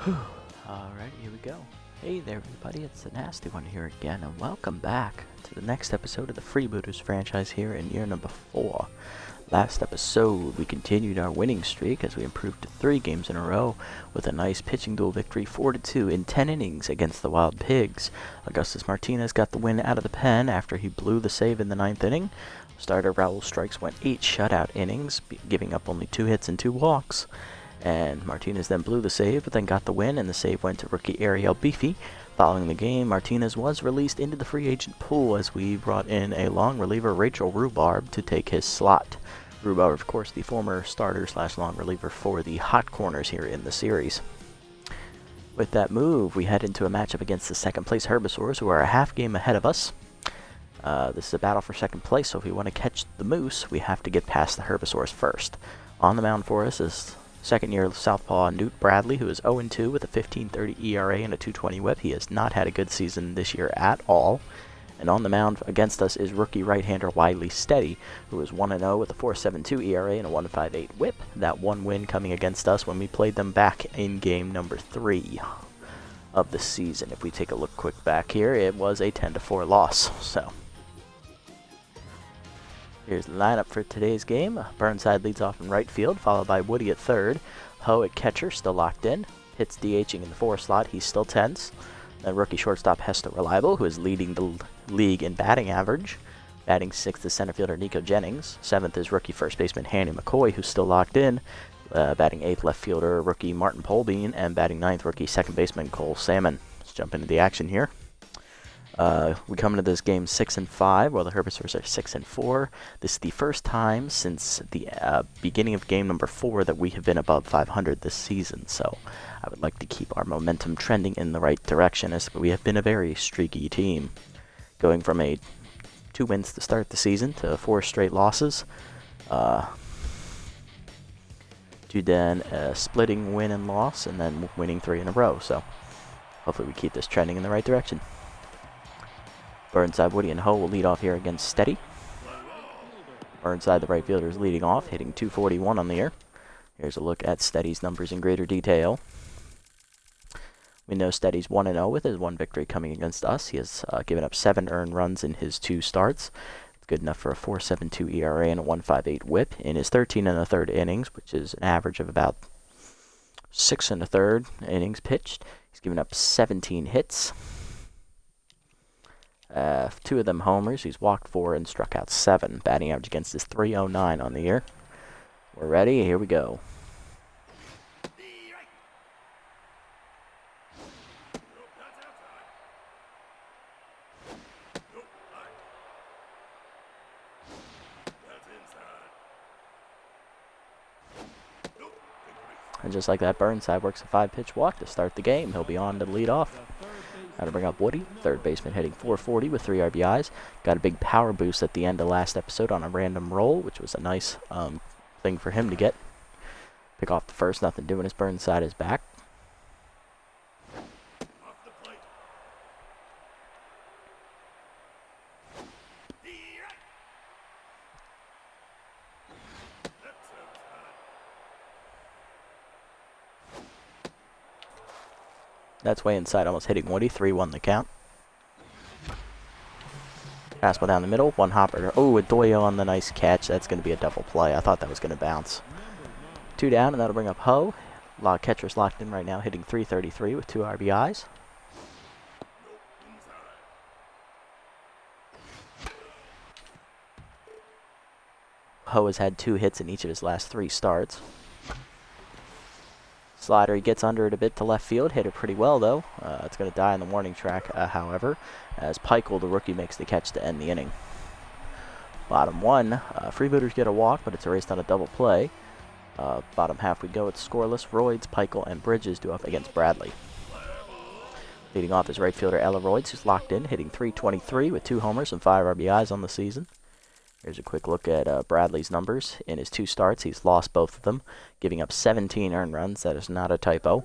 Alright, here we go. Hey there everybody, it's the Nasty One here again, and welcome back to the next episode of the Freebooters franchise here in year number 4. Last episode, we continued our winning streak as we improved to 3 games in a row with a nice pitching duel victory 4-2 in 10 innings against the Wild Pigs. Augustus Martinez got the win out of the pen after he blew the save in the 9th inning. Starter Raul Strikes went 8 shutout innings, giving up only 2 hits and 2 walks. And Martinez then blew the save, but then got the win, and the save went to rookie Ariel Beefy. Following the game, Martinez was released into the free agent pool as we brought in a long reliever, Rachel Rhubarb, to take his slot. Rhubarb, of course, the former starter/long reliever for the Hot Corners here in the series. With that move, we head into a matchup against the second-place Herbisaurs, who are a half game ahead of us. This is a battle for second place, so if we want to catch the Moose, we have to get past the Herbisaurs first. On the mound for us is second-year southpaw Newt Bradley, who is 0-2 with a 15.30 ERA and a 2.20 WHIP. He has not had a good season this year at all. And on the mound against us is rookie right-hander Wiley Steady, who is 1-0 with a 4.72 ERA and a 1.58 WHIP. That one win coming against us when we played them back in game number 3 of the season. If we take a look quick back here, it was a 10-4 loss. So here's the lineup for today's game. Burnside leads off in right field, followed by Woody at third. Ho at catcher, still locked in. Hits DHing in the 4 slot, he's still tense. Then rookie shortstop Hester Reliable, who is leading the league in batting average. Batting 6th is center fielder Nico Jennings. 7th is rookie first baseman Hanny McCoy, who's still locked in. Batting 8th left fielder rookie Martin Polbean, and batting 9th rookie second baseman Cole Salmon. Let's jump into the action here. We come into this game 6-5, while the Herbisaurs are 6-4. This is the first time since the beginning of game number 4 that we have been above 500 this season. So I would like to keep our momentum trending in the right direction, as we have been a very streaky team, going from 2 wins to start the season to 4 straight losses, to then a splitting win and loss, and then winning 3 in a row. So hopefully we keep this trending in the right direction. Burnside, Woody, and Ho will lead off here against Steady. Burnside, the right fielder, is leading off, hitting 241 on the year. Here's a look at Steady's numbers in greater detail. We know Steady's 1-0 with his 1 victory coming against us. He has given up 7 earned runs in his 2 starts. It's good enough for a 4.72 ERA and a 1.58 WHIP in his 13 1/3 innings, which is an average of about 6 1/3 innings pitched. He's given up 17 hits. 2 of them homers. He's walked 4 and struck out 7. Batting average against is 309 on the year. We're ready. Here we go. And just like that, Burnside works a 5-pitch walk to start the game. He'll be on to lead off. Now to bring up Woody, third baseman, hitting 440 with 3 RBIs. Got a big power boost at the end of last episode on a random roll, which was a nice thing for him to get. Pick off the first, nothing doing as Burnside is back. That's way inside, almost hitting Woody. 3-1 the count. Fastball down the middle, 1 hopper. Oh, Adoyo on the nice catch. That's going to be a double play. I thought that was going to bounce. 2 down, and that'll bring up Ho. A lot of catchers locked in right now, hitting 333 with 2 RBIs. Ho has had 2 hits in each of his last 3 starts. Slider, he gets under it a bit to left field. Hit it pretty well, though. It's going to die on the warning track, however, as Peichel, the rookie, makes the catch to end the inning. Bottom 1, Freebooters get a walk, but it's erased on a double play. Bottom half we go. It's scoreless. Royds, Peichel, and Bridges do up against Bradley. Leading off is right fielder Ella Royds, who's locked in, hitting 323 with 2 homers and 5 RBIs on the season. Here's a quick look at Bradley's numbers. In his 2 starts, he's lost both of them, giving up 17 earned runs. That is not a typo.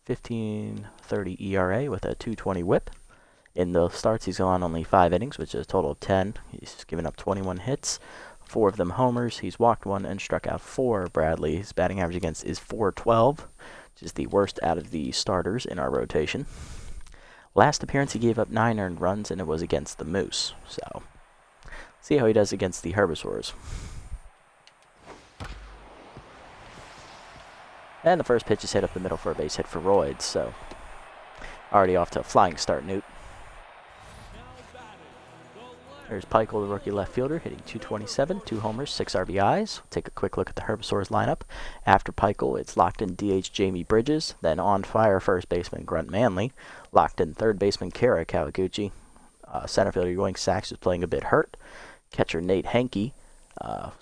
15.30 ERA with a 2.20 WHIP. In the starts, he's gone only 5 innings, which is a total of 10. He's given up 21 hits, 4 of them homers. He's walked 1 and struck out 4. Bradley, his batting average against is .412, which is the worst out of the starters in our rotation. Last appearance he gave up 9 earned runs, and it was against the Moose. So, see how he does against the Herbisaurs. And the first pitch is hit up the middle for a base hit for Royds, so already off to a flying start, Newt. There's Peichel, the rookie left fielder, hitting .227, 2 homers, 6 RBIs. Take a quick look at the Herbisaurs lineup. After Peichel, it's locked in DH Jamie Bridges, then on fire first baseman Grunt Manley, locked in third baseman Kara Kawaguchi. Center fielder Yoink Sachs is playing a bit hurt. Catcher Nate Henke,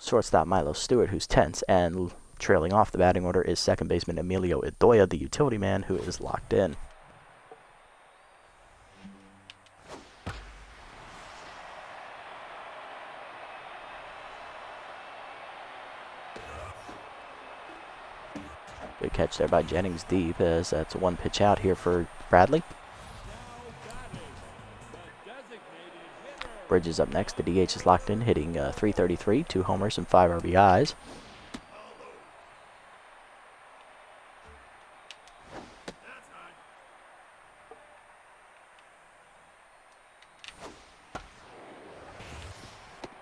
shortstop Milo Stewart, who's tense, and trailing off the batting order is second baseman Emilio Idoia, the utility man, who is locked in. Good catch there by Jennings deep, as that's one pitch out here for Bradley. Bridges up next. The DH is locked in, hitting .333, 2 homers and 5 RBIs.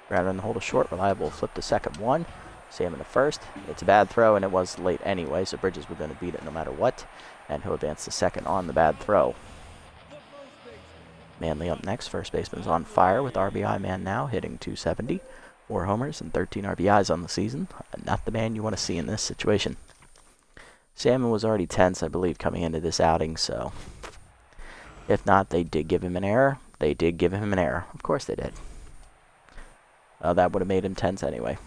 Ground in the hole to short. Reliable flip to second one. Salmon to first. It's a bad throw, and it was late anyway, so Bridges was going to beat it no matter what. And he'll advance to second on the bad throw. Manley up next. First baseman's on fire with RBI man now, hitting .270. 4 homers and 13 RBIs on the season. Not the man you want to see in this situation. Salmon was already tense, I believe, coming into this outing, so if not, they did give him an error. They did give him an error. Of course they did. That would have made him tense anyway.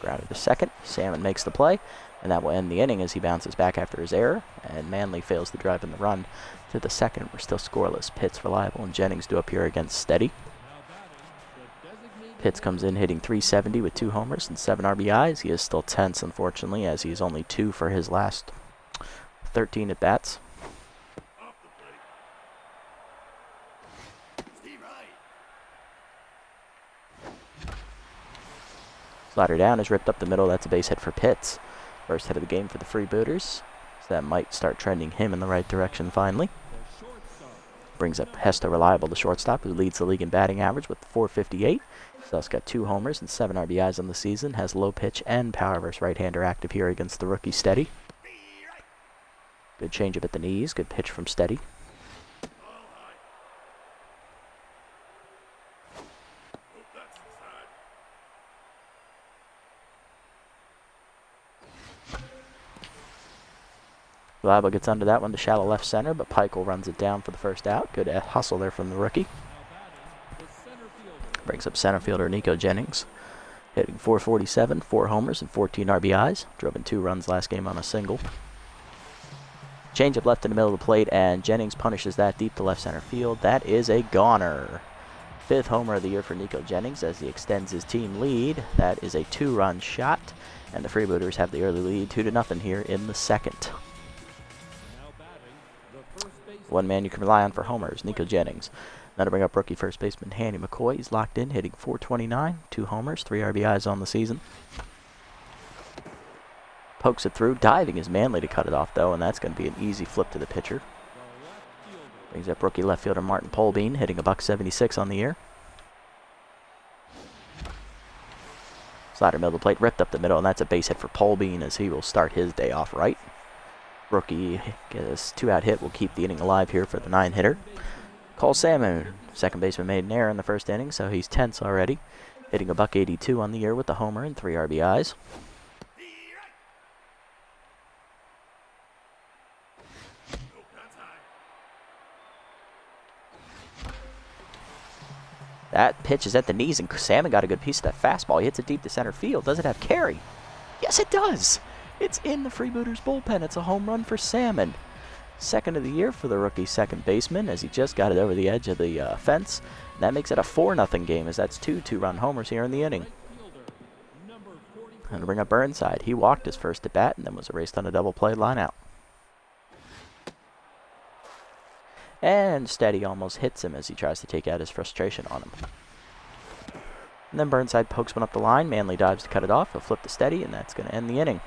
Grounded to second. Salmon makes the play, and that will end the inning as he bounces back after his error, and Manley fails to drive in the run to the second. We're still scoreless. Pitts, Reliable, and Jennings do appear against Steady. Pitts comes in hitting .370 with 2 homers and 7 RBIs. He is still tense, unfortunately, as he's only 2 for his last 13 at-bats. Slider down is ripped up the middle. That's a base hit for Pitts. First hit of the game for the Freebooters. So that might start trending him in the right direction finally. Brings up Hesta Reliable, the shortstop, who leads the league in batting average with .458. He's also got 2 homers and 7 RBIs on the season. Has low pitch and power versus right-hander active here against the rookie Steady. Good changeup at the knees. Good pitch from Steady. Reliable gets under that one to shallow left center, but Peichel runs it down for the first out. Good hustle there from the rookie. Brings up center fielder Nico Jennings, hitting .447, 4 homers and 14 RBIs. Drove in 2 runs last game on a single. Changeup left in the middle of the plate, and Jennings punishes that deep to left center field. That is a goner. 5th homer of the year for Nico Jennings as he extends his team lead. That is a 2-run shot, and the Freebooters have the early lead 2-0 here in the second. One man you can rely on for homers, Nico Jennings. Now to bring up rookie first baseman Hanny McCoy. He's locked in, hitting .429, 2 homers, 3 RBIs on the season. Pokes it through. Diving is Manley to cut it off, though, and that's going to be an easy flip to the pitcher. Brings up rookie left fielder Martin Polbean, hitting $1.76 on the year. Slider middle of the plate, ripped up the middle, and that's a base hit for Polbean as he will start his day off right. Rookie gets 2-out hit, will keep the inning alive here for the 9-hitter. Cole Salmon, second baseman, made an error in the first inning, so he's tense already. Hitting $1.82 on the year with a homer and 3 RBIs. That pitch is at the knees, and Salmon got a good piece of that fastball. He hits it deep to center field. Does it have carry? Yes, it does. It's in the Freebooters bullpen. It's a home run for Salmon. Second of the year for the rookie second baseman, as he just got it over the edge of the fence. And that makes it a 4-0 game, as that's 2 2-run homers here in the inning. And to bring up Burnside, he walked his first at bat and then was erased on a double play line out. And Steady almost hits him as he tries to take out his frustration on him. And then Burnside pokes one up the line. Manley dives to cut it off. He'll flip the steady, and that's going to end the inning.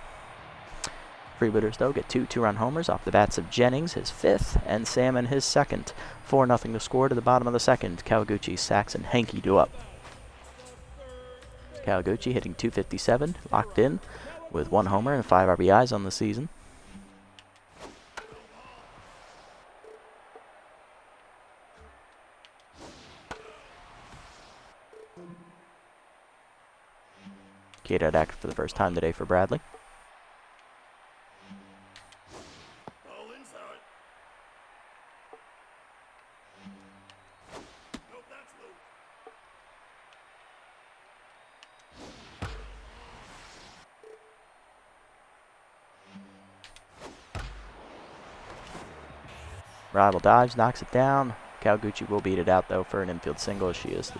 Freebooters, though, get two two-run homers off the bats of Jennings, his fifth, and Salmon, his second. 4-0 to score to the bottom of the second. Kawaguchi, Sachs, and Henke do up. Kawaguchi hitting .257, locked in with 1 homer and 5 RBIs on the season. K-Dot active for the first time today for Bradley. Rival dives, knocks it down. Kawaguchi will beat it out, though, for an infield single. She is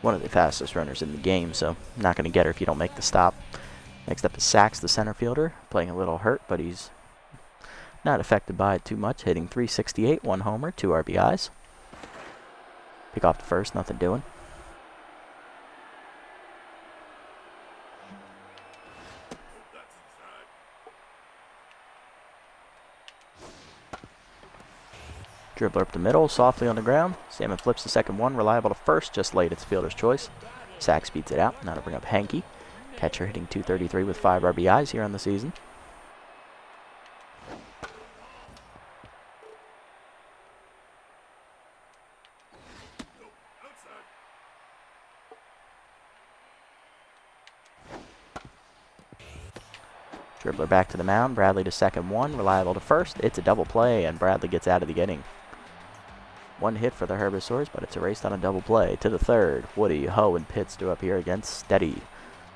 one of the fastest runners in the game, so not going to get her if you don't make the stop. Next up is Sachs, the center fielder, playing a little hurt, but he's not affected by it too much, hitting .368, 1 homer, 2 RBIs. Pick off the first, nothing doing. Dribbler up the middle, softly on the ground. Salmon flips the second one, reliable to first, just late. It's fielder's choice. Sachs beats it out. Now to bring up Henke. Catcher hitting .233 with 5 RBIs here on the season. Dribbler back to the mound. Bradley to second one, reliable to first. It's a double play, and Bradley gets out of the inning. 1 hit for the Herbisaurs, but it's erased on a double play. To the third, Woody, Ho, and Pitts do up here against Steady.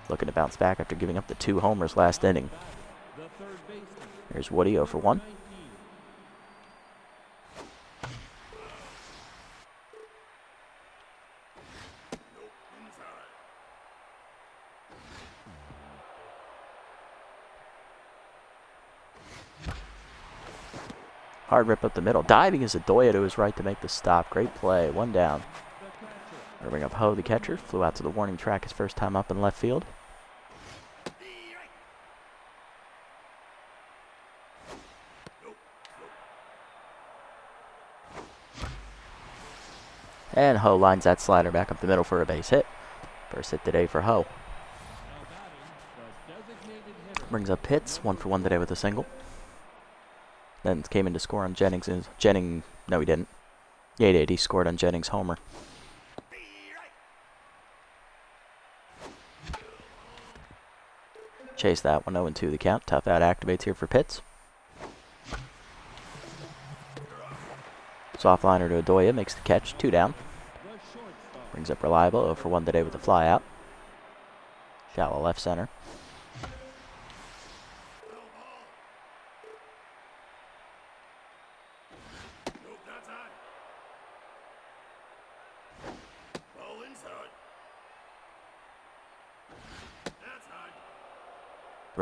Looking to bounce back after giving up the 2 homers last inning. Here's Woody, 0 for 1. Hard rip up the middle. Diving is Adoya to his right to make the stop. Great play. 1 down. Gonna bring up Ho, the catcher. Flew out to the warning track his first time up in left field. And Ho lines that slider back up the middle for a base hit. First hit today for Ho. Brings up Pitts. 1 for 1 today with a single. Then came in to score on Jennings. No, he didn't. Yeah, he did. He scored on Jennings' homer. Chase that one, 0-2 the count. Tough out activates here for Pitts. Soft liner to Adoya, makes the catch, 2 down. Brings up Reliable, 0 for 1 today with a fly out. Shallow left center.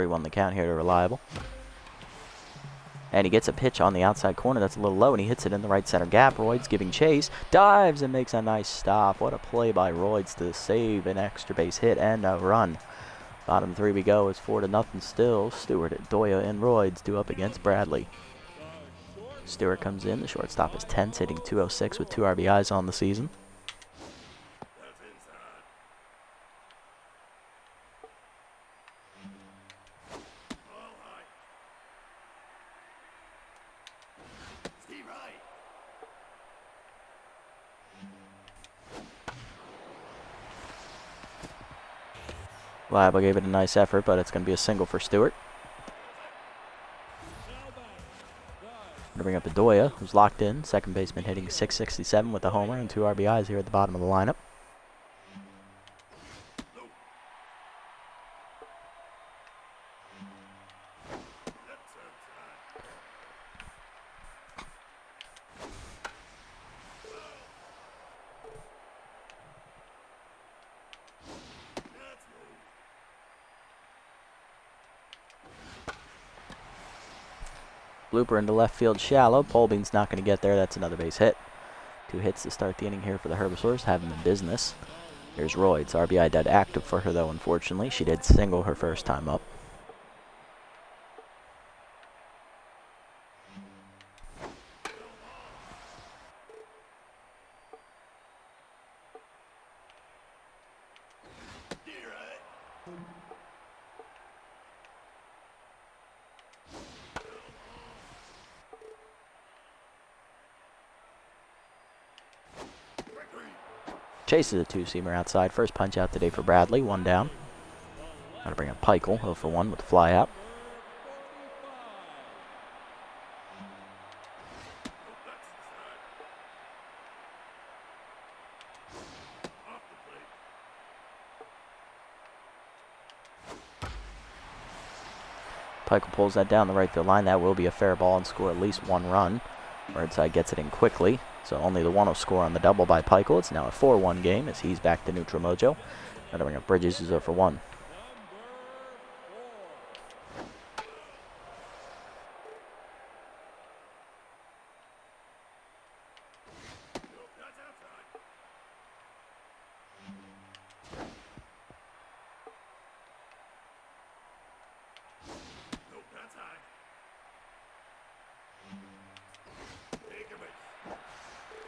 Won the count here to Reliable. And he gets a pitch on the outside corner that's a little low, and he hits it in the right center gap. Royds giving chase, dives, and makes a nice stop. What a play by Royds to save an extra base hit and a run. Bottom 3 we go. It's 4-0 still. Stewart, Doya, and Royds do up against Bradley. Stewart comes in. The shortstop is tense, hitting .206 with 2 RBIs on the season. Reliable gave it a nice effort, but it's going to be a single for Stewart. Going to bring up Adoya, who's locked in. Second baseman hitting .667 with a homer and 2 RBIs here at the bottom of the lineup. Blooper into left field shallow. Polbean's not going to get there. That's another base hit. 2 hits to start the inning here for the Herbisaurs. Have them in business. Here's Roy. It's RBI dead active for her, though, unfortunately. She did single her first time up. Chases a two-seamer outside. First punch out today for Bradley. One down. Got to bring up Peichel. 0 for 1 with the fly out. Peichel pulls that down the right field line. That will be a fair ball and score at least 1 run. Burnside gets it in quickly. So only the one will score on the double by Peichel. It's now a 4-1 game as he's back to neutral mojo. Got to bring up Bridges, who's 0 for 1.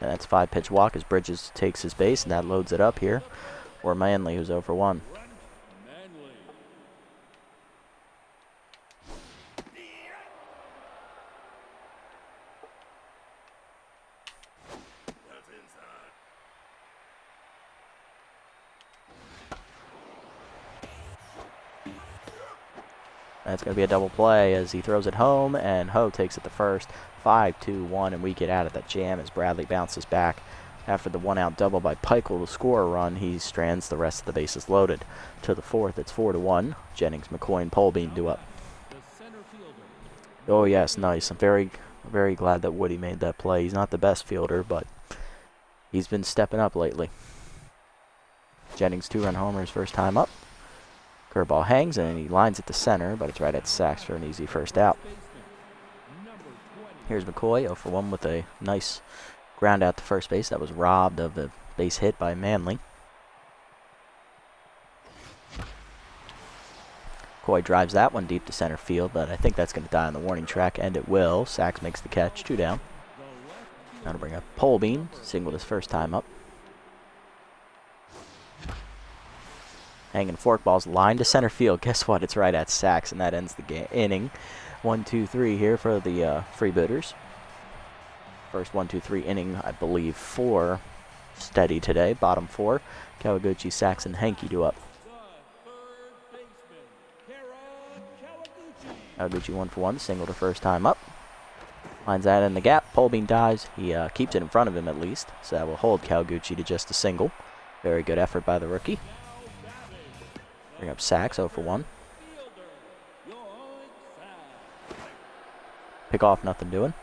And that's 5-pitch walk as Bridges takes his base, and that loads it up here for Manley, who's 0 for 1. That's going to be a double play as he throws it home, and Ho takes it to first. 5-2-1, and we get out of that jam as Bradley bounces back. After the one-out double by Peichel to score a run, he strands the rest of the bases loaded. To the fourth, it's 4-1. Jennings, McCoy, and Polbean do up. Oh, yes, nice. I'm very, very glad that Woody made that play. He's not the best fielder, but he's been stepping up lately. Jennings 2-run homer his first time up. Curveball hangs, and he lines it to center, but it's right at Sachs for an easy first out. Here's McCoy, 0 for 1 with a nice ground out to first base. That was robbed of the base hit by Manley. McCoy drives that one deep to center field, but I think that's going to die on the warning track, and it will. Sachs makes the catch, 2 down. Now to bring up Polbean, singled his first time up. Hanging forkballs line to center field. Guess what? It's right at Sachs, and that ends the inning. 1-2-3 here for the Freebooters. First 1-2-3 inning, I believe, for Steady today. Bottom 4. Kawaguchi, Sachs, and Henke do up. Kawaguchi 1 for 1, single to first time up. Lines that in the gap. Polbean dives. He keeps it in front of him at least, so that will hold Kawaguchi to just a single. Very good effort by the rookie. Bring up Sachs, 0 for 1. Pick off, nothing doing.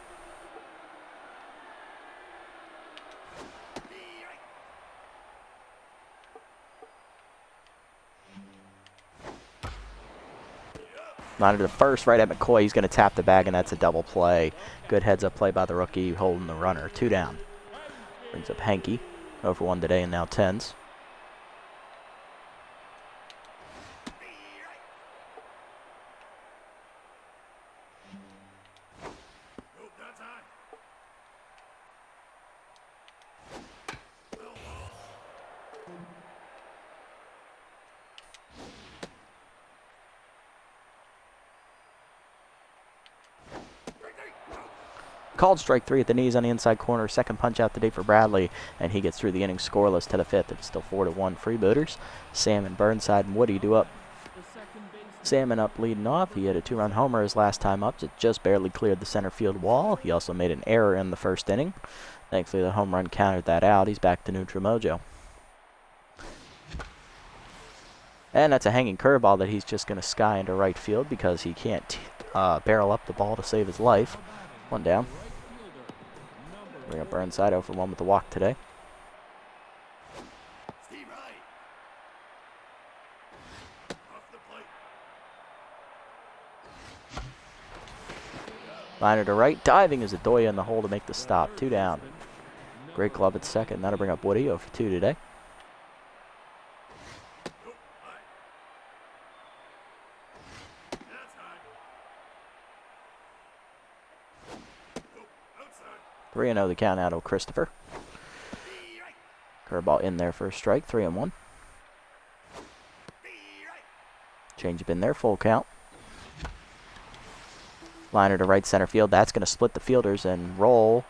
Line to the first, right at McCoy. He's going to tap the bag, and that's a double play. Good heads-up play by the rookie, holding the runner. 2 down. Brings up Henke, 0 for 1 today, and now 10s. Called strike 3 at the knees on the inside corner. Second punch out today for Bradley, and he gets through the inning scoreless to the 5th. It's still 4-1 Freebooters. Sam and Burnside and Woody do up. Salmon up leading off. He had a 2-run homer his last time up. It just barely cleared the center field wall. He also made an error in the first inning. Thankfully, the home run countered that out. He's back to neutral mojo. And that's a hanging curveball that he's just going to sky into right field because he can't barrel up the ball to save his life. 1 down. Bring up Burnside, 0 for 1 with the walk today. Liner to right. Diving is Adoya in the hole to make the stop. 2 down. Great glove at second. That'll bring up Woody, 0 for 2 today. 3-0 the count out of Christopher. Curveball in there for a strike. 3-1. Change up in there. Full count. Liner to right center field. That's going to split the fielders and roll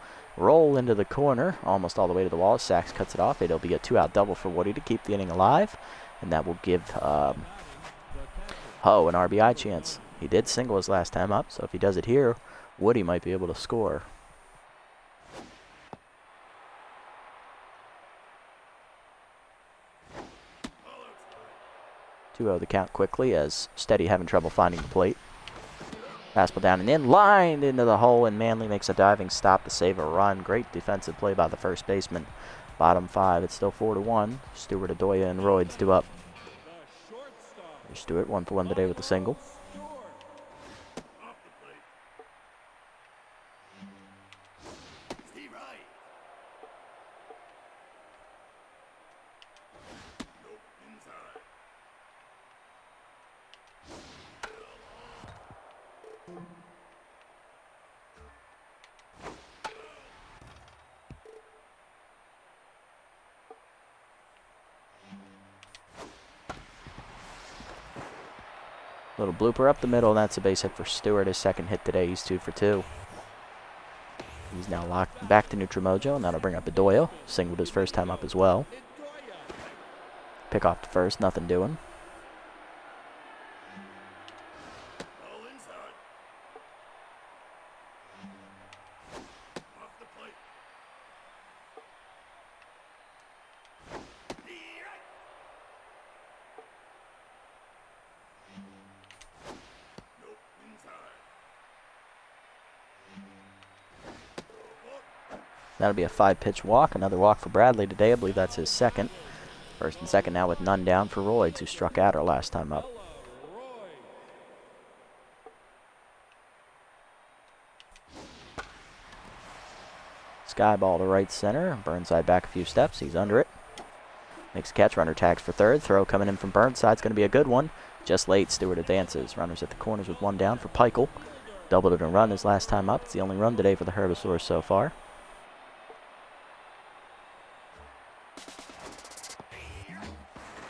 into the corner, almost all the way to the wall. Sachs cuts it off. It'll be a 2-out double for Woody to keep the inning alive, and that will give Ho an RBI chance. He did single his last time up, so if he does it here, Woody might be able to score. 2-0 the count quickly as Steady having trouble finding the plate. Fastball down and in, lined into the hole, and Manley makes a diving stop to save a run. Great defensive play by the first baseman. Bottom 5, it's still 4-1. Stewart, Adoya, and Royds due up. Here's Stewart, 1 for 1 today with a single. Little blooper up the middle, and that's a base hit for Stewart. His second hit today. He's 2 for 2. He's now locked back to neutral mojo, and that'll bring up Adoya. Singled his first time up as well. Pick off the first, nothing doing. That'll be a 5-pitch walk. Another walk for Bradley today. I believe that's his second. First and second now with none down for Royds, who struck out our last time up. Sky ball to right center. Burnside back a few steps. He's under it. Makes a catch. Runner tags for third. Throw coming in from Burnside's going to be a good one. Just late. Stewart advances. Runners at the corners with 1 down for Peichel. Doubled it and run his last time up. It's the only run today for the Herbisaurs so far.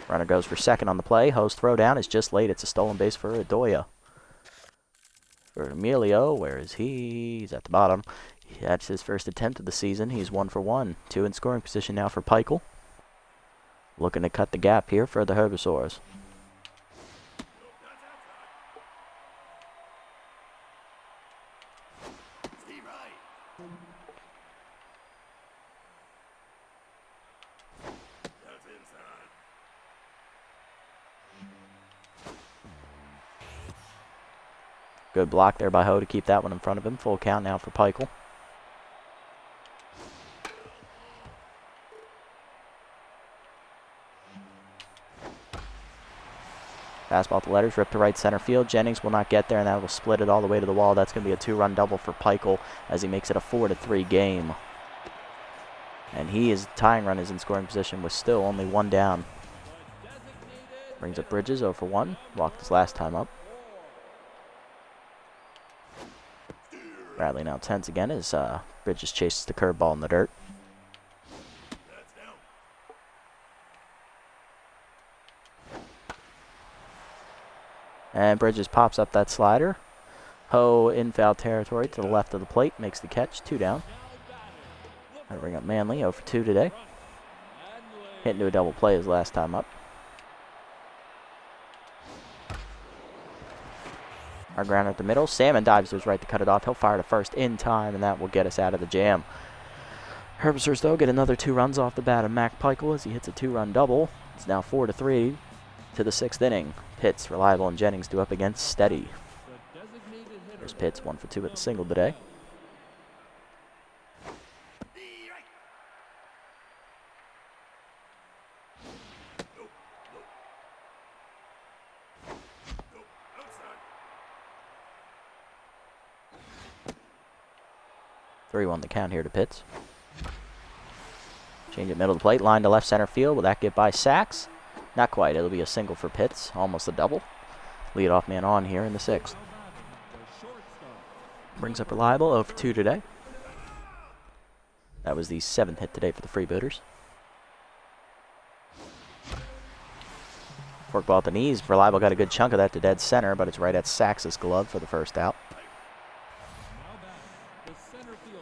Runner goes for second on the play. Ho's throw down is just late. It's a stolen base for Adoya. For Emilio, where is he? He's at the bottom. That's his first attempt of the season. He's 1 for 1. 2 in scoring position now for Peichel. Looking to cut the gap here for the Herbisaurs. Good block there by Ho to keep that one in front of him. Full count now for Peichel. Fastball at the letters, ripped to right center field. Jennings will not get there, and that will split it all the way to the wall. That's going to be a 2-run double for Peichel as he makes it a 4-3 game. And his tying run is in scoring position with still only 1 down. Brings up Bridges, 0 for 1. Walked his last time up. Bradley now tense again as Bridges chases the curveball in the dirt. And Bridges pops up that slider. Ho in foul territory to the left of the plate. Makes the catch. 2 down. That'll bring up Manley. 0 for 2 today. Hit into a double play his last time up. Our grounder at the middle. Salmon dives to his right to cut it off. He'll fire to first in time, and that will get us out of the jam. Herbisaurs, though, get another 2 runs off the bat of Mac Peichel as he hits a 2-run double. It's now 4-3 to the 6th inning. Pitts, Reliable, and Jennings do up against Steady. There's Pitts, 1 for 2 with a single today. On the count here to Pitts. Change it middle of the plate, line to left center field. Will that get by Sachs? Not quite. It'll be a single for Pitts, almost a double. Leadoff man on here in the 6th. Brings up Reliable, 0 for 2 today. That was the 7th hit today for the Freebooters. Forkball at the knees. Reliable got a good chunk of that to dead center, but it's right at Sachs's glove for the first out.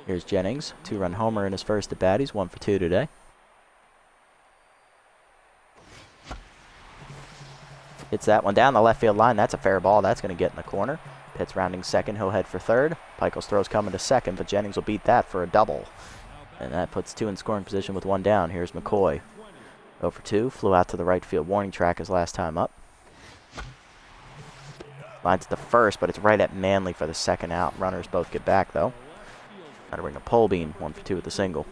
Here's Jennings. 2-run homer in his first at bat. He's 1 for 2 today. Hits that one down the left field line. That's a fair ball. That's going to get in the corner. Pitts rounding second. He'll head for third. Pikel's throw's coming to second, but Jennings will beat that for a double. And that puts 2 in scoring position with 1 down. Here's McCoy. 0 for 2. Flew out to the right field warning track his last time up. Lines to the first, but it's right at Manley for the second out. Runners both get back, though. Got to bring a pole bean. 1 for 2 with the single.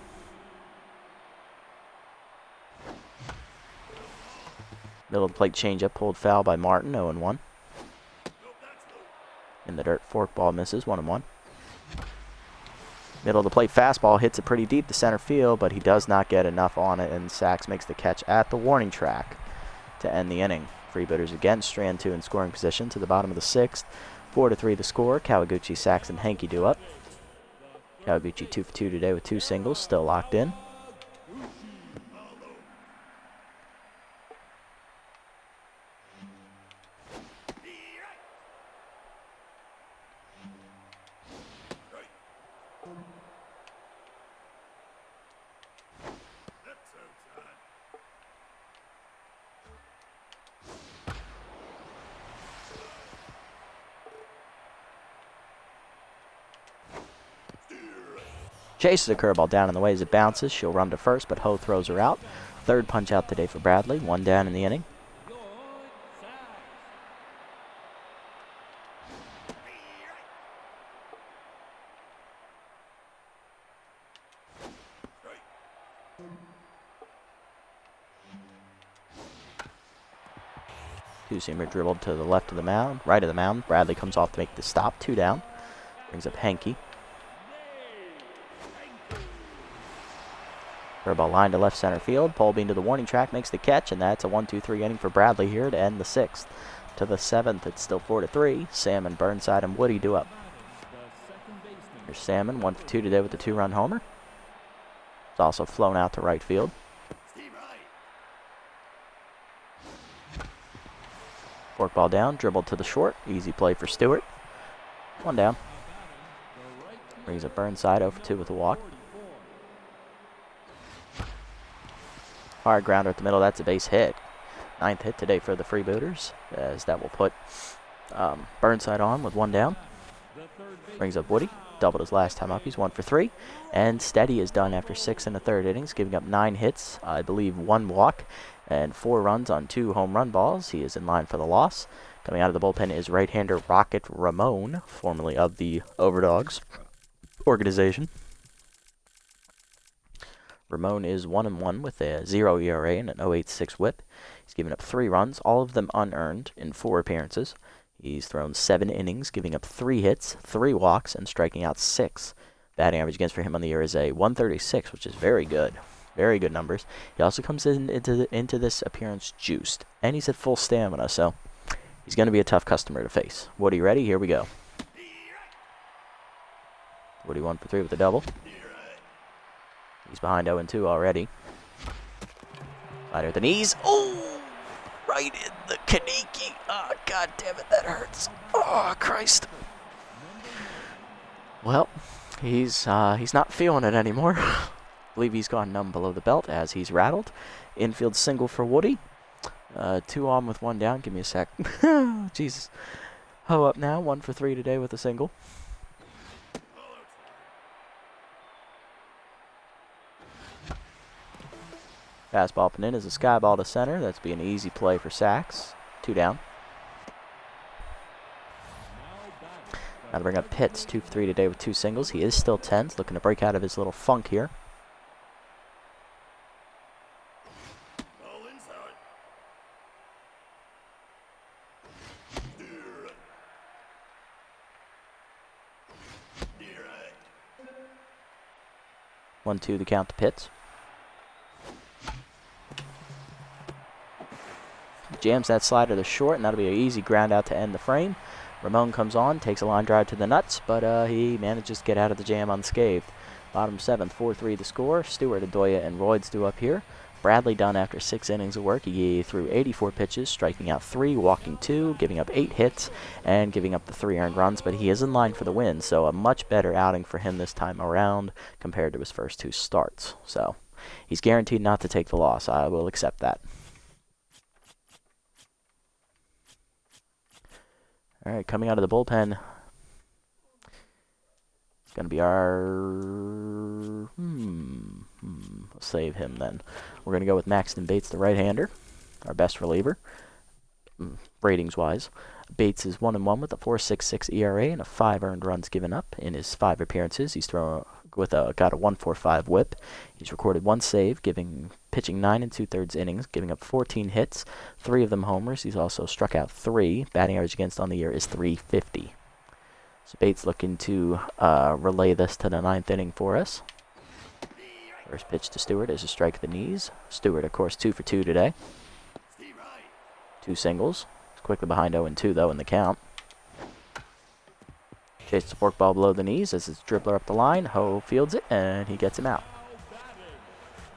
Middle of the plate changeup pulled foul by Martin. 0-1. In the dirt, forkball misses. 1-1. Middle of the plate fastball hits it pretty deep to center field, but he does not get enough on it, and Sachs makes the catch at the warning track to end the inning. Freebooters again strand 2 in scoring position to the bottom of the 6th. 4-3 the score. Kawaguchi, Sachs, and Henke do up. Kawaguchi 2 for 2 today with 2 singles, still locked in. Chases a curveball down in the way as it bounces. She'll run to first, but Ho throws her out. 3rd punch out today for Bradley. 1 down in the inning. Two-seamer dribbled to the left of the mound, right of the mound. Bradley comes off to make the stop. 2 down. Brings up Henke. Curveball line to left center field. Pole bean to the warning track, makes the catch, and that's a 1-2-3 inning for Bradley here to end the 6th. To the 7th, it's still 4-3. Salmon, Burnside, and Woody do up. Here's Salmon, 1 for 2 today with the 2-run homer. It's also flown out to right field. Forkball down, dribbled to the short. Easy play for Stewart. 1 down. Brings up Burnside, 0 for 2 with a walk. Hard grounder at the middle. That's a base hit. 9th hit today for the Freebooters, as that will put Burnside on with 1 down. Brings up Woody. Doubled his last time up. He's 1 for 3. And steady is done after 6 in the 3rd innings, giving up 9 hits, I believe 1 walk, and 4 runs on 2 home run balls. He is in line for the loss. Coming out of the bullpen is right-hander Rocket Ramon, formerly of the Overdogs organization. Ramon is 1-1 with a 0 ERA and an 0.86 whip. He's given up 3 runs, all of them unearned, in 4 appearances. He's thrown 7 innings, giving up 3 hits, 3 walks, and striking out 6. Batting average against for him on the year is a 136, which is very good. Very good numbers. He also comes into this appearance juiced, and he's at full stamina, so he's going to be a tough customer to face. Woody ready? Here we go. Woody 1 for 3 with a double. He's behind 0-2 already. Slider at the knees. Oh! Right in the Kaneki. Oh, God damn it, that hurts. Oh, Christ. Well, he's not feeling it anymore. I believe he's gone numb below the belt as he's rattled. Infield single for Woody. 2 on with 1 down. Give me a sec. Jesus. Ho up now. 1 for 3 today with a single. Fastball up and in is a sky ball to center. That's be an easy play for Sachs. 2 down. Now to bring up Pitts. 2 for 3 today with 2 singles. He is still tense, looking to break out of his little funk here. One, two, the count to Pitts. Jams that slider to short, and that'll be an easy ground out to end the frame. Ramon comes on, takes a line drive to the nuts, but he manages to get out of the jam unscathed. Bottom 7th, 4-3 the score. Stewart, Adoya, and Royds due up here. Bradley done after 6 innings of work. He threw 84 pitches, striking out 3, walking 2, giving up 8 hits, and giving up the 3 earned runs, but he is in line for the win, so a much better outing for him this time around compared to his first 2 starts. So he's guaranteed not to take the loss. I will accept that. All right, coming out of the bullpen, it's going to be our... Let's save him then. We're going to go with Maxton Bates, the right-hander, our best reliever, ratings-wise. Bates is 1-1 with a 4.66 ERA and a 5 earned runs given up in his 5 appearances. He's got a 1.45 WHIP. He's recorded 1 save, pitching 9 2/3 innings, giving up 14 hits, 3 of them homers. He's also struck out 3. Batting average against on the year is .350. So Bates looking to relay this to the 9th inning for us. First pitch to Stewart is a strike at the knees. Stewart, of course, 2 for 2 today. 2 singles. He's quickly behind 0-2, though, in the count. Chases the forkball below the knees as his dribbler up the line. Ho fields it, and he gets him out.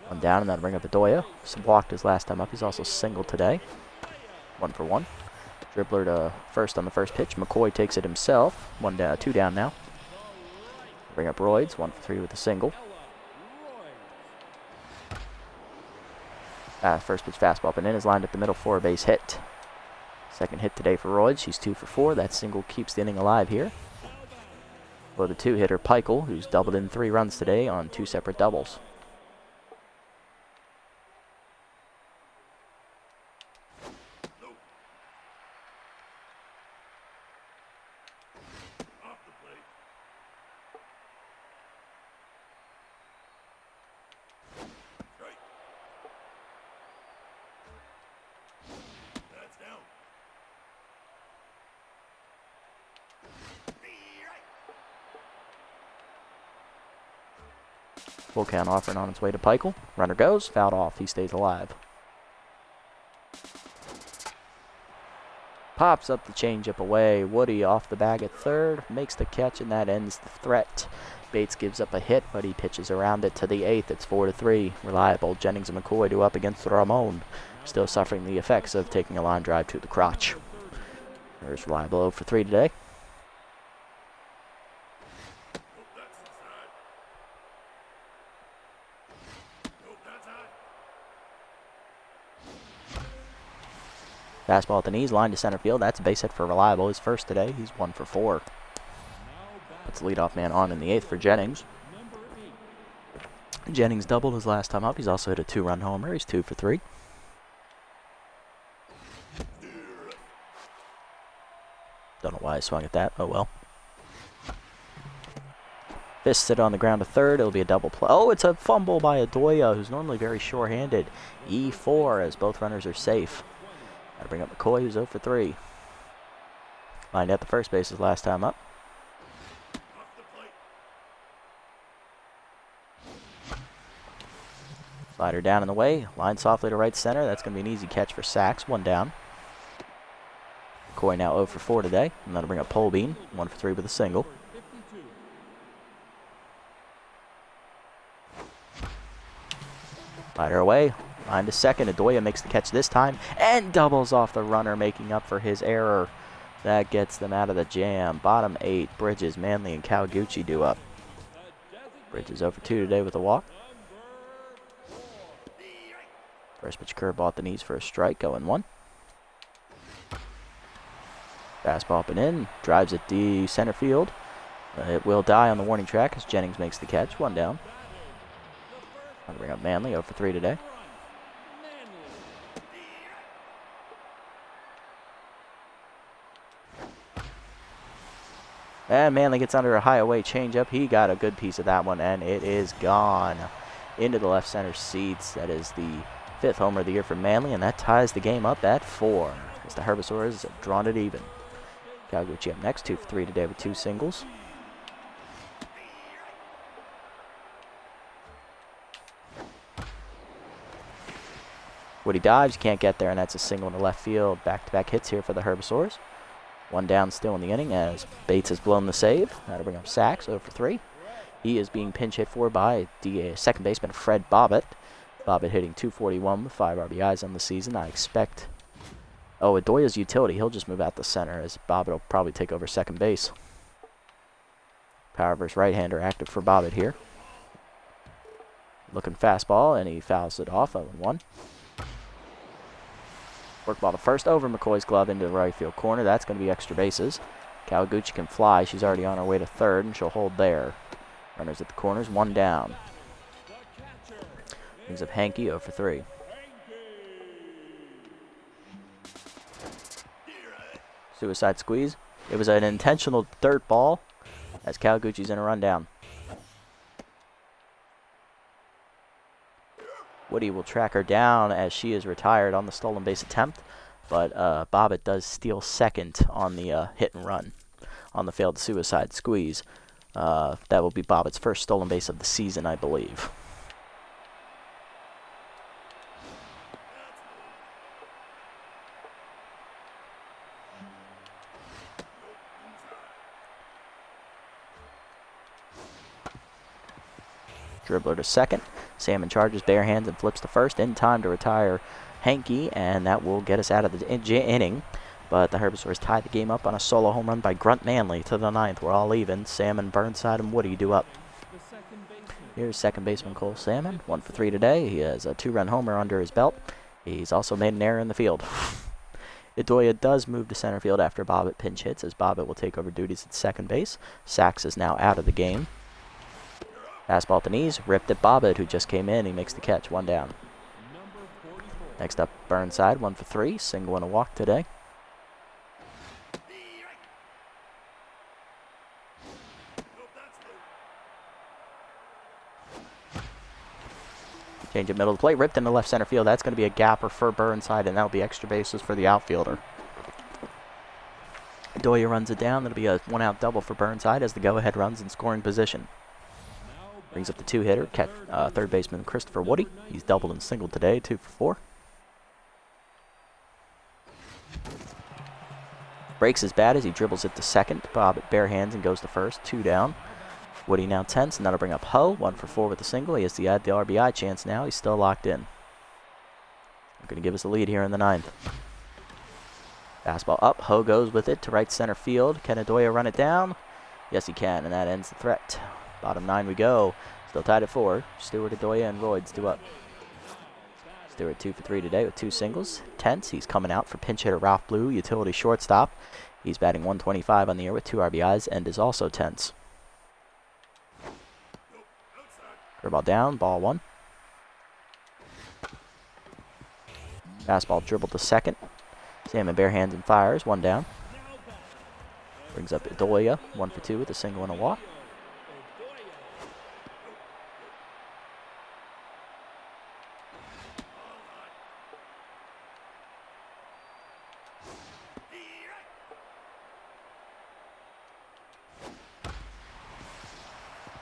1 down, and that'll bring up Adoya. Walked his last time up. He's also singled today. 1 for 1. Dribbler to first on the first pitch. McCoy takes it himself. 1 down, 2 down now. Bring up Royds. 1 for 3 with a single. First pitch fastball up and in is lined at the middle for a base hit. Second hit today for Royds. She's 2 for 4. That single keeps the inning alive here. For the 2-hitter Peichel, who's doubled in 3 runs today on 2 separate doubles. Full count offering on its way to Peichel. Runner goes, fouled off. He stays alive. Pops up the changeup away. Woody off the bag at third. Makes the catch, and that ends the threat. Bates gives up a hit, but he pitches around it to the 8th. It's 4-3. Reliable. Jennings and McCoy do up against Ramon. Still suffering the effects of taking a line drive to the crotch. There's Reliable 0 for 3 today. Fastball at the knees, line to center field. That's a base hit for Reliable. His first today. He's 1 for 4. Puts the leadoff man on in the 8th for Jennings. Jennings doubled his last time up. He's also hit a 2-run homer. He's 2 for 3. Don't know why I swung at that. Oh well. Fist sit on the ground to third. It'll be a double play. Oh, it's a fumble by Adoya, who's normally very sure-handed. E4 as both runners are safe. Gotta bring up McCoy, who's 0 for 3. Lined at the first base his last time up. Slider down in the way. Line softly to right center. That's going to be an easy catch for Sachs. 1 down. McCoy now 0 for 4 today. And that'll bring up Polbean. 1 for 3 with a single. Slider away. Line to second. Adoya makes the catch this time and doubles off the runner, making up for his error. That gets them out of the jam. Bottom 8, Bridges, Manley, and Kawaguchi do up. Bridges 0 for 2 today with a walk. First pitch curveball at the knees for a strike, 0-1. Fastball up and in. Drives it to center field. It will die on the warning track as Jennings makes the catch. 1 down. I'll bring up Manley, 0 for 3 today. And Manley gets under a high-away changeup. He got a good piece of that one, and it is gone into the left center seats. That is the 5th homer of the year for Manley, and that ties the game up at 4 as the Herbisaurs have drawn it even. Kawaguchi up next, 2 for 3 today with 2 singles. Woody dives, can't get there, and that's a single in the left field. Back-to-back hits here for the Herbisaurs. 1 down still in the inning as Bates has blown the save. That'll bring up Sachs, 0 for 3. He is being pinch hit for by the second baseman, Fred Bobbitt. Bobbitt hitting .241 with 5 RBIs on the season. I expect... Oh, Adoya's utility. He'll just move out the center as Bobbitt will probably take over second base. Power versus right-hander active for Bobbitt here. Looking fastball, and he fouls it off. 0-1. Work ball to first over McCoy's glove into the right field corner. That's going to be extra bases. Kawaguchi can fly. She's already on her way to third, and she'll hold there. Runners at the corners, 1 down. Brings up Hankey 0 for 3. Suicide squeeze. It was an intentional dirt ball as Kawaguchi's in a rundown. Woody will track her down as she is retired on the stolen base attempt, but Bobbitt does steal second on the hit and run on the failed suicide squeeze. That will be Bobbitt's first stolen base of the season, I believe. Dribbler to second. Salmon charges bare hands and flips to first in time to retire Hankey, and that will get us out of the inning. But the Herbisaurs tied the game up on a solo home run by Grunt Manley to the 9th. We're all even. Salmon, Burnside, and Woody do up. Here's second baseman Cole Salmon, 1 for 3 today. He has a 2-run homer under his belt. He's also made an error in the field. Adoya does move to center field after Bobbitt pinch hits, as Bobbitt will take over duties at second base. Sachs is now out of the game. Fastball at the knees, ripped at Bobbitt, who just came in. He makes the catch, 1 down. Next up, Burnside, 1 for 3, single and a walk today. Change it middle of the plate, ripped into left center field. That's going to be a gapper for Burnside, and that'll be extra bases for the outfielder. Adoya runs it down. That'll be a 1-out double for Burnside as the go-ahead runs in scoring position. Brings up the 2-hitter, third baseman Christopher Woody. He's doubled and singled today, 2 for 4. Breaks his bat as he dribbles it to second. Bobbitt bare hands and goes to first, 2 down. Woody now tense, and that'll bring up Ho, 1 for 4 with a single. He has to add the RBI chance now. He's still locked in. Going to give us the lead here in the 9th. Fastball up. Ho goes with it to right center field. Can Adoya run it down? Yes, he can, and that ends the threat. Bottom 9 we go. Still tied at 4. Stewart, Adoya, and Royds do up. Stewart 2 for 3 today with 2 singles. Tense. He's coming out for pinch hitter Ralph Blue, utility shortstop. He's batting 125 on the year with 2 RBIs and is also tense. Curveball down, ball 1. Fastball dribbled to second. Salmon bare hands and fires, 1 down. Brings up Adoya, 1 for 2 with a single and a walk.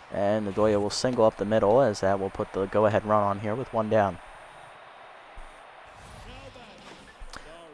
And Adoya will single up the middle as that will put the go-ahead run on here with 1 down.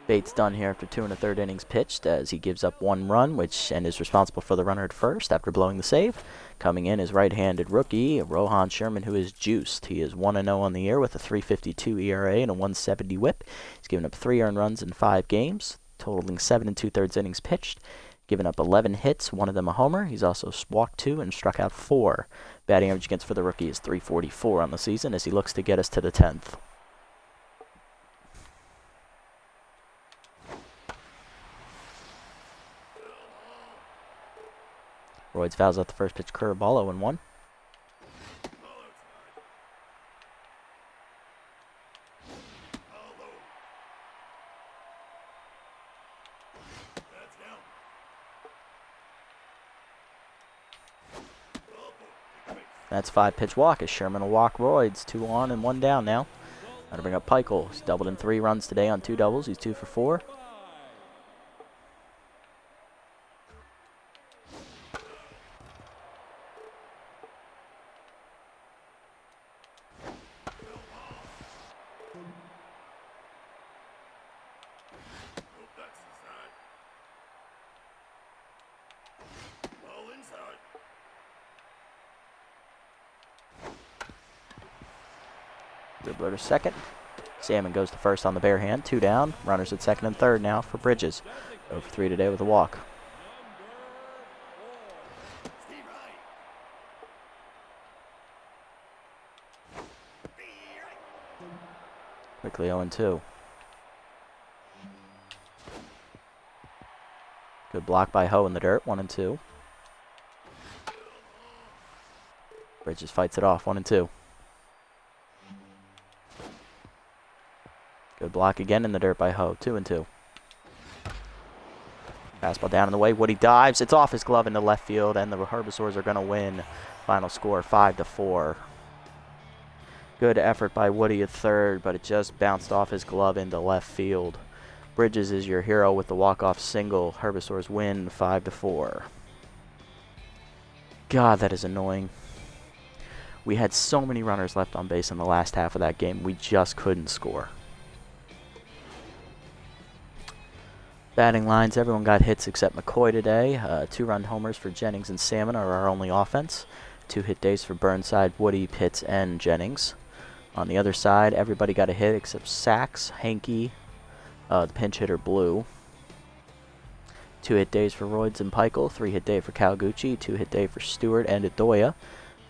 Bates done here after 2 1/3 innings pitched as he gives up 1 run, and is responsible for the runner at first after blowing the save. Coming in is right-handed rookie Rohan Sherman, who is juiced. He is 1-0 on the year with a 3.52 ERA and a 1.70 WHIP. He's given up 3 earned runs in 5 games, totaling 7 2/3 innings pitched. Given up 11 hits, 1 of them a homer. He's also walked 2 and struck out 4. Batting average against for the rookie is .344 on the season as he looks to get us to the 10th. Royds fouls out the first pitch curveball, 0-1. That's 5-pitch walk as Sherman will walk Royds. 2 on and 1 down now. Got to bring up Peichel. He's doubled in 3 runs today on 2 doubles. He's 2 for 4. Freebooters second. Salmon goes to first on the bare hand. 2 down. Runners at second and third now for Bridges. Over 3 today with a walk. Quickly 0-2. Good block by Ho in the dirt. 1-2. Bridges fights it off. 1-2. Good block again in the dirt by Ho. 2-2. Fastball down in the way. Woody dives. It's off his glove into left field, and the Herbisaurs are going to win. Final score 5-4. Good effort by Woody at third, but it just bounced off his glove into left field. Bridges is your hero with the walk-off single. Herbisaurs win 5-4. God, that is annoying. We had so many runners left on base in the last half of that game. We just couldn't score. Batting lines, everyone got hits except McCoy today. 2-run homers for Jennings and Salmon are our only offense. 2 hit days for Burnside, Woody, Pitts, and Jennings. On the other side, everybody got a hit except Sachs, Hankey, the pinch hitter Blue. 2 hit days for Royds and Peichel, 3 hit day for Calgucci, 2 hit day for Stewart and Adoya.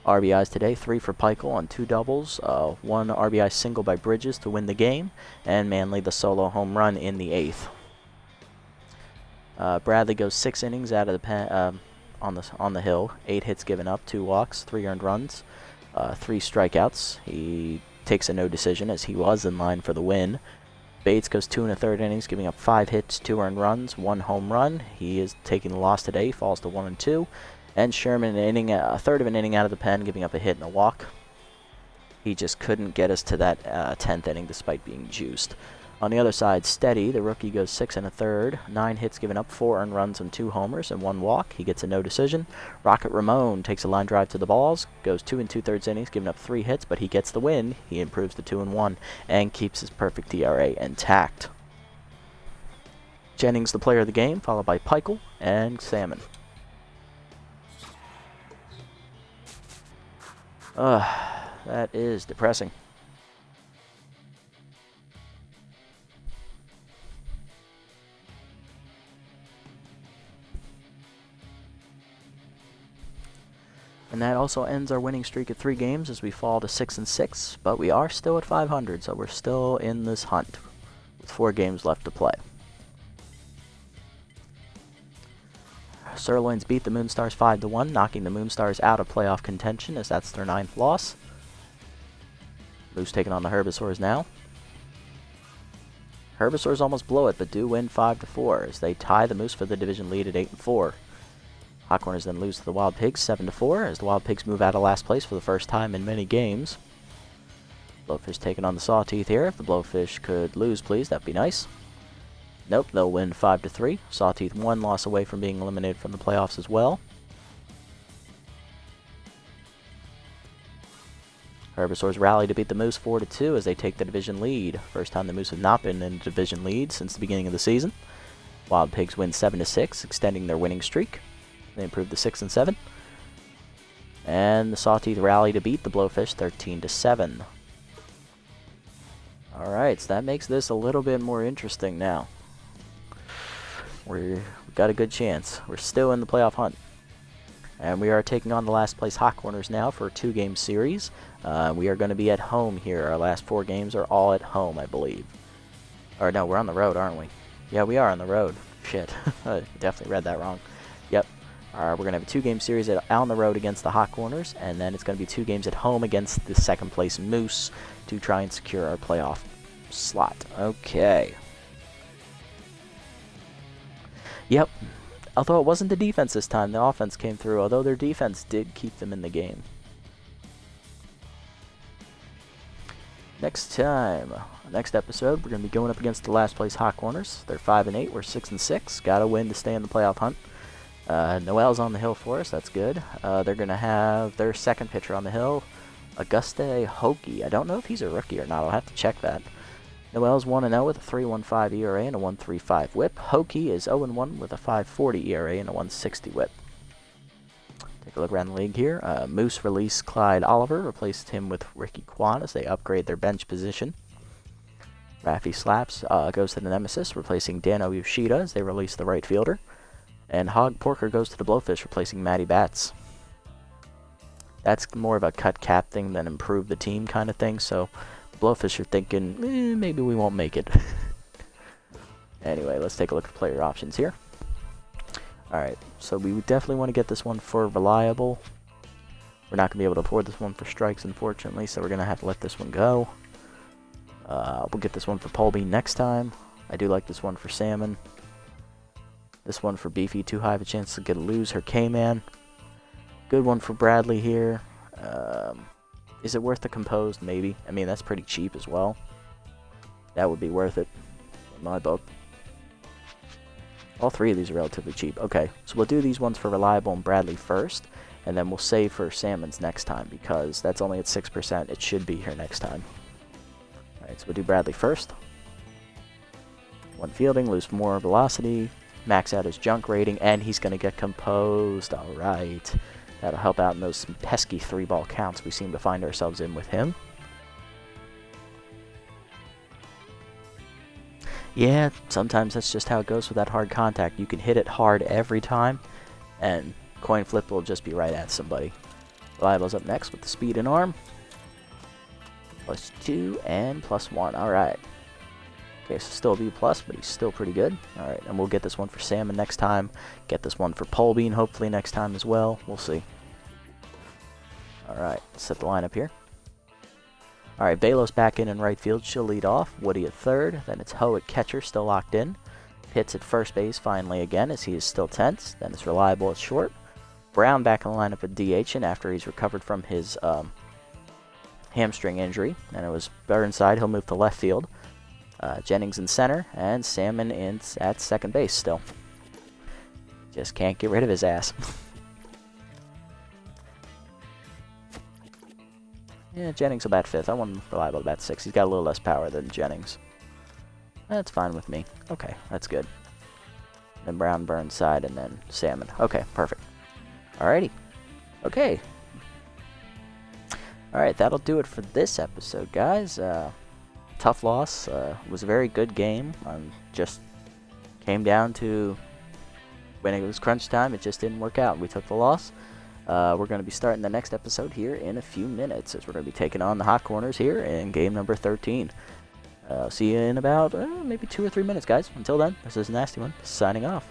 RBIs today, 3 for Peichel on 2 doubles, 1 RBI single by Bridges to win the game, and Manley the solo home run in the 8th. Bradley goes 6 innings out of the pen, on the hill, 8 hits given up, 2 walks, 3 earned runs, 3 strikeouts. He takes a no decision as he was in line for the win. Bates goes 2 1/3 innings, giving up 5 hits, 2 earned runs, 1 home run. He is taking the loss today, falls to 1-2. And Sherman a third of an inning out of the pen, giving up a hit and a walk. He just couldn't get us to that 10th inning despite being juiced. On the other side, Steady, the rookie, goes 6 1/3, 9 hits given up, 4 earned runs and 2 homers and 1 walk. He gets a no decision. Rocket Ramon takes a line drive to the balls, goes 2 2/3 innings, giving up 3 hits, but he gets the win. He improves to 2-1 and keeps his perfect ERA intact. Jennings, the player of the game, followed by Peichel and Salmon. That is depressing. And that also ends our winning streak at 3 games as we fall to 6-6, but we are still at 500, so we're still in this hunt with 4 games left to play. Sirloins beat the Moonstars 5-1, knocking the Moonstars out of playoff contention as that's their 9th loss. Moose taking on the Herbisaurs now. Herbisaurs almost blow it, but do win 5-4 as they tie the Moose for the division lead at 8-4. Hot Corners then lose to the Wild Pigs 7-4 as the Wild Pigs move out of last place for the first time in many games. Blowfish taking on the Sawteeth here. If the Blowfish could lose, please, that'd be nice. Nope, they'll win 5-3. Sawteeth 1 loss away from being eliminated from the playoffs as well. Herbisaurs rally to beat the Moose 4-2 as they take the division lead. First time the Moose have not been in a division lead since the beginning of the season. Wild Pigs win 7-6, extending their winning streak. They improve to 6-7. And the Sawteeth rally to beat the Blowfish 13-7. Alright, so that makes this a little bit more interesting now. We've got a good chance. We're still in the playoff hunt. And we are taking on the last place Hot Corners now for a 2-game series. We are going to be at home here. Our last 4 games are all at home, I believe. Or no, we're on the road, aren't we? Yeah, we are on the road. Shit. I definitely read that wrong. Yep. We're going to have a 2-game series on the road against the Hot Corners, and then it's going to be 2 games at home against the 2nd place Moose to try and secure our playoff slot. Okay. Yep. Although it wasn't the defense this time, the offense came through, although their defense did keep them in the game. Next episode, we're going to be going up against the last place Hot Corners. They're 5-8, we're 6-6. Got to win to stay in the playoff hunt. Noel's on the hill for us, that's good. They're going to have their 2nd pitcher on the hill, Auguste Hokie. I don't know if he's a rookie or not, I'll have to check that. Noel's 1-0 with a 3.15 ERA and a 1.35 whip. Hokie is 0-1 with a 5.40 ERA and a 1.60 whip. Take a look around the league here. Moose released Clyde Oliver, replaced him with Ricky Kwan as they upgrade their bench position. Raffy Slaps goes to the Nemesis, replacing Dano Yoshida as they release the right fielder. And Hog Porker goes to the Blowfish, replacing Matty Bats. That's more of a cut cap thing than improve the team kind of thing, so Blowfish are thinking, maybe we won't make it. Anyway, let's take a look at player options here. Alright, so we definitely want to get this one for reliable. We're not going to be able to afford this one for strikes, unfortunately, so we're going to have to let this one go. We'll get this one for Polbean next time. I do like this one for Salmon. This one for Beefy, too high of a chance to lose her K-Man. Good one for Bradley here. Is it worth the composed? Maybe. I mean, that's pretty cheap as well. That would be worth it in my book. All three of these are relatively cheap. Okay, so we'll do these ones for Reliable and Bradley first, and then we'll save for Salmon's next time, because that's only at 6%. It should be here next time. Alright, so we'll do Bradley first. 1 fielding, lose more velocity, max out his junk rating, and he's going to get composed. Alright. That'll help out in those pesky 3-ball counts we seem to find ourselves in with him. Yeah, sometimes that's just how it goes with that hard contact. You can hit it hard every time, and coin flip will just be right at somebody. Reliable's up next with the speed and arm. +2 and +1. Alright. Okay, so still a B+, but he's still pretty good. Alright, and we'll get this one for Salmon next time. Get this one for Polbean hopefully next time as well. We'll see. Alright, set the lineup here. Alright, Balos back in right field. She'll lead off. Woody at third. Then it's Ho at catcher, still locked in. Pitts at first base finally again, as he is still tense. Then it's Reliable at short. Brown back in the lineup at DH, and after he's recovered from his hamstring injury. And it was Burnside. He'll move to left field. Jennings in center, and Salmon at second base still. Just can't get rid of his ass. Yeah, Jennings will bat 5th. I want him Reliable to bat 6th. He's got a little less power than Jennings. That's fine with me. Okay, that's good. Then Brown, Burnside, and then Salmon. Okay, perfect. Alrighty. Okay. Alright, that'll do it for this episode, guys. Tough loss. Was a very good game. Just came down to when it was crunch time, it just didn't work out. We took the loss. We're going to be starting the next episode here in a few minutes, as we're going to be taking on the Hot Corners here in game number 13. See you in about maybe 2 or 3 minutes, guys. Until then, this is Nasty One signing off.